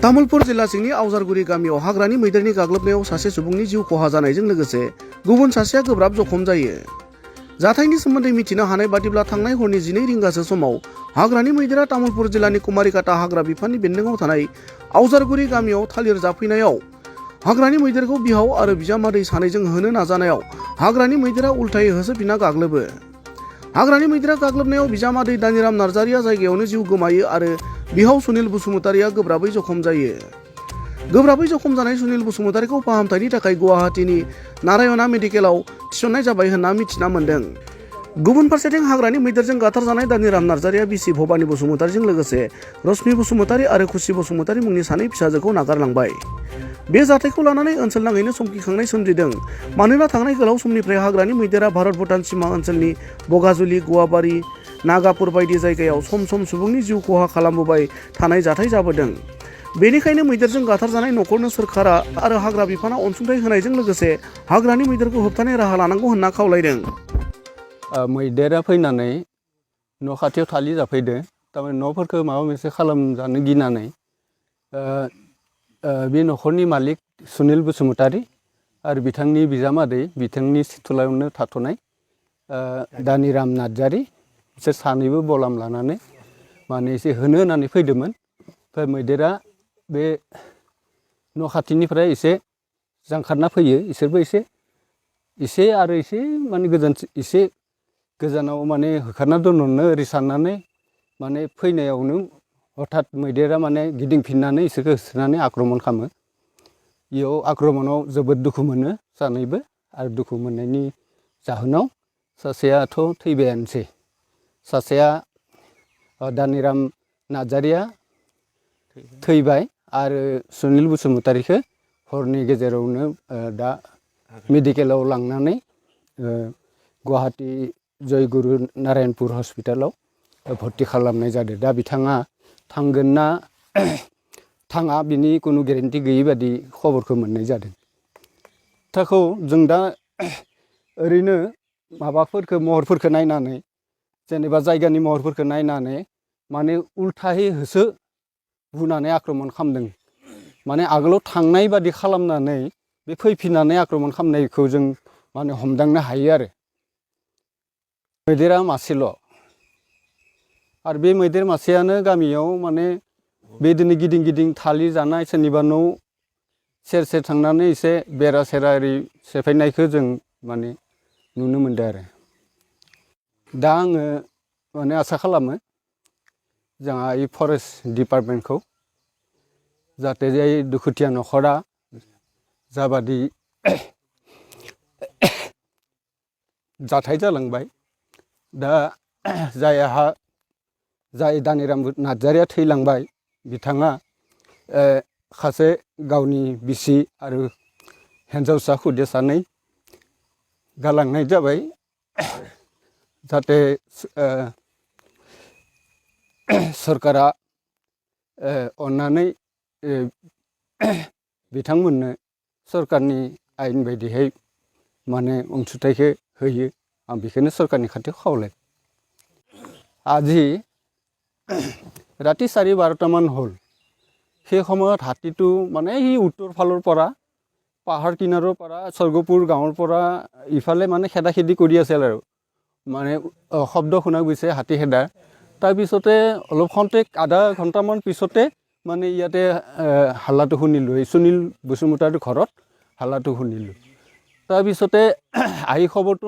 तामुलपुर जिल्ला सिंनि आवजारगुरि गामियाव हाग्रानि मैदेरनि गाग्लोबनायाव सासे सुबुंनि जिउ खहा जानायजों लोगोसे गुबुन सासेया गोब्राब जखम जायो। जाथायनि सोमोन्दै मिथिनो हानाय बादिब्ला थांनाय हरनि 12 रिंगासो समाव हाग्रानि मैदेरा तामुलपुर जिल्लानि कुमारिकाटा हाग्रा बिफाननि बेन्दोङाव थानाय आवजारगुरि गामियाव थालिर जाफैनायाव हाग्रानि मैदेरखौ बिहाव आरो बिजामादै सानैजों होनो नाजानायाव हाग्रानि मैदेरा उल्थायै होसोफिनना गाग्लोबो। हाग्रानि मैदेरा गाग्लोबनायाव बिजामादै दानिराम नार्जारिया जायगायावनो जिउ गोमायो आरो बिहाव सुनिल बसुमतारिया गोब्राबै जखम जायो। गोब्राबै जखम जानाय सुनिल बसुमतारिखौ फाहामथायनि थाखाय गुवाहाटीनि नारायणा मेडिकेलाव थिसननाय जाबाय होनना मिथिना मोन्दों। गुबुन फारसेथिं हाग्रानि मैदेरजों गाथारजानाय दानिराम नार्जारिया बिसि भबानी बसुमतारिजों लोगोसे रश्मि बसुमतारि आरो खुसि बसुमतारि मुंनि सानै फिसाजोखौ नागारलांबाय। बे जाथायखौ लानानै ओनसोल नाङैनो समखिखांनाय सोमजिदों। मानोना थांनाय गोलाव समनिफ्राय हाग्रानि मैदेरा भारत भुटान सीमा ओनसोलनि बगाजुलि, गुवाबारि, नागापुर बायदि जायगायाव सम सम सुबुंनि जिउ खहा खालामबोबाय थानाय जाथाय जाबोदों। बेनिखायनो मैदेरजों गाथारजानाय नखरनो सोरखारा आरो हाग्रा बिफाना अनसुंथाइ होनायजों लोगोसे हाग्रानि मैदेरखौ होबथानाय राहा लानांगौ होनना खावलायदों। मैदेरा फैनानै न' खाथियाव थालि जाफैदों। थारमाने न'फोरखौ माबा मोनसे खालामजानो गिनानै बे न'खरनि मालिक सुनिल बसुमतारि आरो बिथांनि बिजामादै बिथांनि सिथलायावनो थाथ'नाय दानिराम नार्जारि बिसोर सानैबो बलाम लानानै माने एसे होनो होननानै फैदोंमोन। ओमफ्राय मैदेरा बे न' खाथिनिफ्राय एसे जांखारना फैयो। इसोरबो एसे आरो एसे माने एसे गोजानाव माने होखारना दोनहरनो ओरै साननानै माने फैनायावनो हठात मैदेरा माने गिदिंफिननानै इसोरखौ होसोनानै आक्रमन खालामो। बेयाव आक्रमनाव जोबोद दुखु मोनो सानैबो आरो दुखु मोननायनि जाहोनाव सासेयाथ' थैबायानोसै। सासेया दानिराम नार्जारिया थैबाय आरो सुनिल बसुमतारिखौ हरनि गेजेरावनो दा मेडिकेलाव लांनानै गुवाहाटी जयगुरु नारायणपुर हस्पिटालाव भर्ति खालामनाय जादों। दा बिथाङा थांगोन ना थाङा बिनि खुनु गेरेन्टि गैयै बादि खबरखौ मोननाय जादों। खोथाखौ जों दा ओरैनो माबाफोरखौ महरफोरखौ नायनानै जेनेबा जायगानि महरफोरखौ नायनानै माने उल्थायै होसो बुनानै आक्रमन खालामदों। माने आगोलाव थांनाय बादि खालामनानै बे फैफिननानै आक्रमन खालामनायखौ जों माने हमदांनो हायो आरो। मैदेरा मासेल' आरो बे मैदेर मासेयानो गामियाव माने बेदिनो गिदिं गिदिं थालि जानाय सोरनिबा न' सेर सेर थांनानै एसे बेरा सेरा ओरै सेफायनायखौ जों माने नुनो मोनदों आरो। दा आङो माने आसा खालामो जोंहा ई फरेस्ट डिपार्टमेन्टखौ जाहाथे जे दुखुथिया न'खरा जाबादि जाथाय जालांबाय दा जाय दानिराम नार्जारिया थैलांबाय बिथाङा सासे गावनि बिसि आरो हिन्जावसा खुदिया सानै गालांनाय जाबाय। जाहाथे सरकारा अननानै बिथांमोननो सरकारनि आयेन बायदियै माने अनसुंथाइखौ होयो। आं बेखौनो सरकारनि खाथियाव खावलाय। আজি ৰাতি 12:30 মান হ'ল। সেই সময়ত হাতীটো মানে সি উত্তৰ ফালৰ পৰা পাহাৰ কিনাৰৰ পৰা স্বৰ্গপুৰ গাঁৱৰ পৰা ইফালে মানে খেদা খেদি কৰি আছিল আৰু মানে শব্দ শুনা গৈছে হাতী খেদাৰ। তাৰপিছতে অলপ খন্তেক আধা ঘণ্টামান পিছতে মানে ইয়াতে হাল্লাটো শুনিলোঁ। এই সুনীল বসুমতাৰীৰ ঘৰত হাল্লাটো শুনিলোঁ। তাৰপিছতে আহি খবৰটো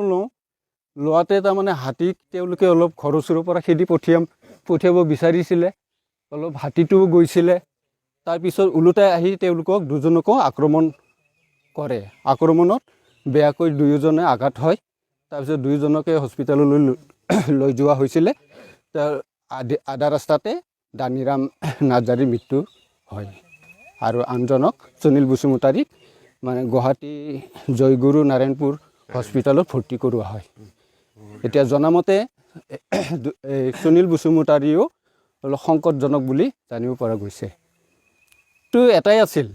লোৱাতে তাৰমানে হাতীক তেওঁলোকে অলপ ঘৰৰ ওচৰৰ পৰা খেদি পঠিয়াব বিচাৰিছিলে। অলপ হাতীটোও গৈছিলে। তাৰপিছত ওলোটাই আহি তেওঁলোকক দুজনকো আক্ৰমণ কৰে। আক্ৰমণত বেয়াকৈ দুয়োজনে আঘাত হয়। তাৰপিছত দুয়োজনকে হস্পিটেললৈ লৈ যোৱা হৈছিলে। তাৰ আধা ৰাস্তাতে দানিৰাম নাৰ্জাৰীৰ মৃত্যু হয় আৰু আনজনক সুনীল বসুমতাৰীক মানে গুৱাহাটী জয়গুৰু নাৰায়ণপুৰ হস্পিটেলত ভৰ্তি কৰোৱা হয়। এতিয়া জনামতে সুনীল বসুমতাৰীও অলপ সংকটজনক বুলি জানিব পৰা গৈছে। তো এটাই আছিল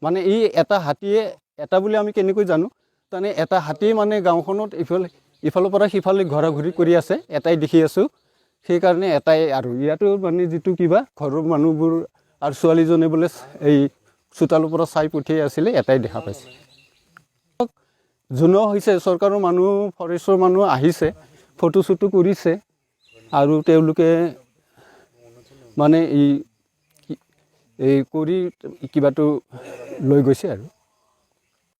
মানে এই এটা হাতীয়ে এটা বুলি আমি কেনেকৈ জানো তাৰমানে এটা হাতী মানে গাঁওখনত ইফালৰ পৰা সিফালে ঘূৰা ঘূৰি কৰি আছে এটাই দেখি আছোঁ। সেইকাৰণে এটাই আৰু ইয়াতো মানে যিটো কিবা ঘৰৰ মানুহবোৰ আৰু ছোৱালীজনী বোলে এই চোতালৰ পৰা চাই পঠিয়াই আছিলে, এটাই দেখা পাইছে। জনোৱা হৈছে, চৰকাৰৰ মানুহ ফৰেষ্টৰ মানুহ আহিছে, ফটো চটো কৰিছে আৰু তেওঁলোকে মানে এই কৰি কিবাটো লৈ গৈছে আৰু